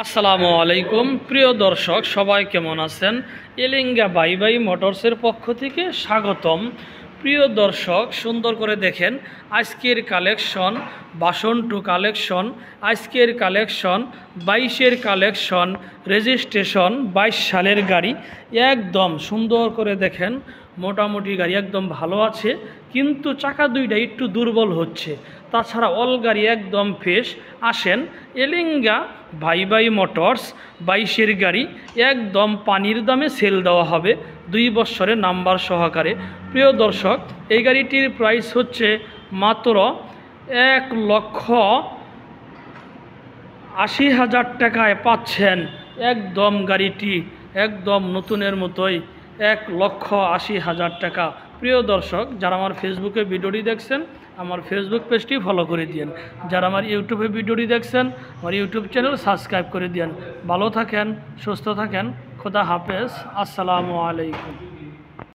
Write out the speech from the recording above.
আসসালামু আলাইকুম প্রিয় দর্শক, সবাই কেমন আছেন? এলিঙ্গা বাই বাই মোটরসের পক্ষ থেকে স্বাগতম। প্রিয় দর্শক, সুন্দর করে দেখেন আজকের কালেকশন, বাসন টু কালেকশন, আজকের কালেকশন 22-এর কালেকশন, রেজিস্ট্রেশন 22 সালের গাড়ি। একদম সুন্দর করে দেখেন, মোটামুটি গাড়ি একদম ভালো আছে, কিন্তু চাকা দুইটা একটু দুর্বল হচ্ছে, তাছাড়া অল গাড়ি একদম ফ্রেশ। আসেন, এলিঙ্গা বাই বাই মোটরস 22-এর গাড়ি একদম পানির দামে সেল দেওয়া হবে 2 বছরের নাম্বার সহকারে। প্রিয় দর্শক, এই গাড়িটির প্রাইস হচ্ছে মাত্র 1,80,000 টাকায় পাচ্ছেন। একদম গাড়িটি একদম নতুনের মতোই, 1,80,000 টাকা। প্রিয় দর্শক, যারা আমার ফেসবুকে ভিডিওটি দেখছেন, আমার ফেসবুক পেজটি ফলো করে দিন। যারা আমার ইউটিউবে ভিডিওটি দেখছেন, আমার ইউটিউব চ্যানেল সাবস্ক্রাইব করে দিন। ভালো থাকেন, সুস্থ থাকেন, খোদা হাফেজ, আসসালামু আলাইকুম।